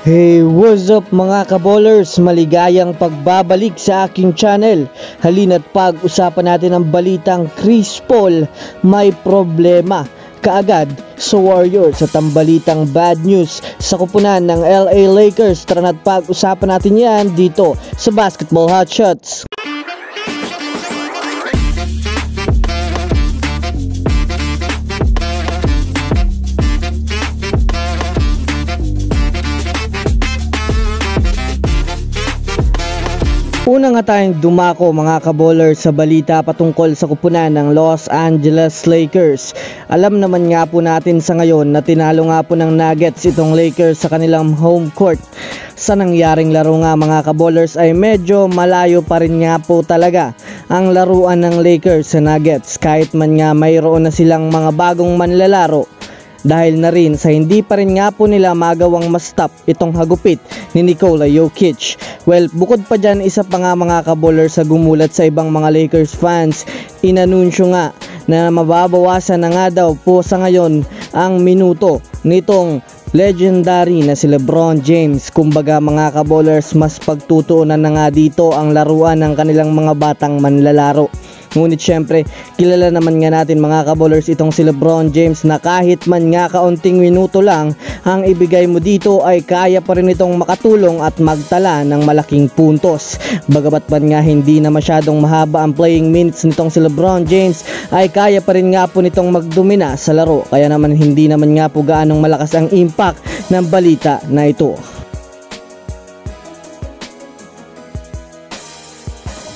Hey, what's up mga kaballers? Maligayang pagbabalik sa aking channel. Halina't pag-usapan natin ang balitang Chris Paul may problema kaagad sa Warriors at ang balitang bad news sa kupunan ng LA Lakers. Tara na't pag-usapan natin yan dito sa Basketball Hotshots. Una nga tayong dumako mga kaballers sa balita patungkol sa kupunan ng Los Angeles Lakers. Alam naman nga po natin sa ngayon na tinalo nga po ng Nuggets itong Lakers sa kanilang home court. Sa nangyaring laro nga mga kaballers ay medyo malayo pa rin nga po talaga ang laruan ng Lakers sa Nuggets kahit man nga mayroon na silang mga bagong manlalaro. Dahil na rin sa hindi pa rin nga po nila magawang ma-stop itong hagupit ni Nikola Jokic. Well, bukod pa dyan, isa pa nga mga kaballers sa gumulat sa ibang mga Lakers fans, inanunsyo nga na mababawasan na nga daw po sa ngayon ang minuto nitong legendary na si LeBron James. Kumbaga mga kaballers, mas pagtutuunan na nga dito ang laruan ng kanilang mga batang manlalaro. Ngunit syempre, kilala naman nga natin mga kaballers itong si LeBron James na kahit man nga kaunting minuto lang ang ibigay mo dito ay kaya pa rin itong makatulong at magtala ng malaking puntos. Bagamat man nga hindi na masyadong mahaba ang playing minutes nitong si LeBron James ay kaya pa rin nga po nitong magdomina sa laro. Kaya naman hindi naman nga po gaanong malakas ang impact ng balita na ito.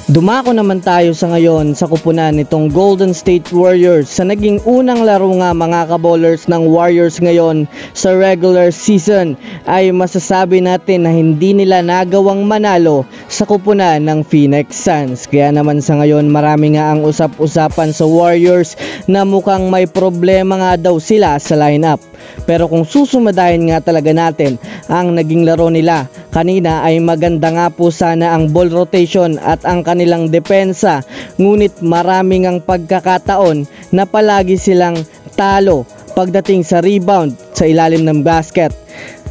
Dumako naman tayo sa ngayon sa kupunan nitong Golden State Warriors sa naging unang laro nga mga kaballers ng Warriors ngayon sa regular season ay masasabi natin na hindi nila nagawang manalo sa kupunan ng Phoenix Suns. Kaya naman sa ngayon marami nga ang usap-usapan sa Warriors na mukhang may problema nga daw sila sa lineup. Pero kung susumadahin nga talaga natin ang naging laro nila kanina ay maganda nga po sana ang ball rotation at ang kanilang depensa, ngunit maraming ang pagkakataon na palagi silang talo pagdating sa rebound sa ilalim ng basket.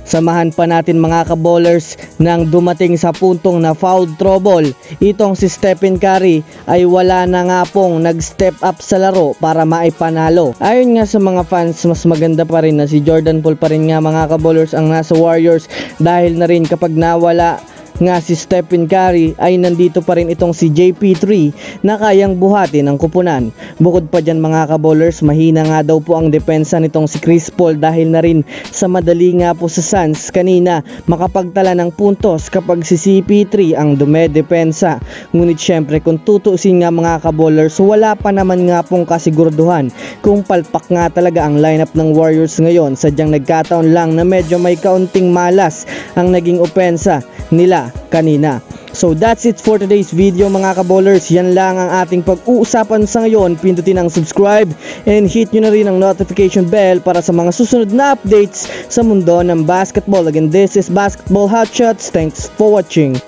Samahan pa natin mga kaballers nang dumating sa puntong na foul trouble, itong si Stephen Curry ay wala na nga pong nag-step up sa laro para maipanalo. Ayon nga sa mga fans, mas maganda pa rin na si Jordan Poole pa rin nga mga kaballers ang nasa Warriors dahil na rin kapag nawala nga si Stephen Curry ay nandito pa rin itong si JP3 na kayang buhatin ang kupunan. Bukod pa dyan mga kaballers, mahina nga daw po ang depensa nitong si Chris Paul dahil na rin sa madali nga po sa Suns kanina makapagtala ng puntos kapag si CP3 ang dumedepensa. Ngunit syempre kung tutuusin nga mga kaballers, wala pa naman nga pong kasiguraduhan kung palpak nga talaga ang lineup ng Warriors ngayon. Sadyang nagkataon lang na medyo may kaunting malas ang naging opensa nila kanina. So that's it for today's video mga kaballers. Yan lang ang ating pag-uusapan sa ngayon. Pindutin ang subscribe and hit nyo na rin ang notification bell para sa mga susunod na updates sa mundo ng basketball. Again, this is Basketball Hotshots. Thanks for watching.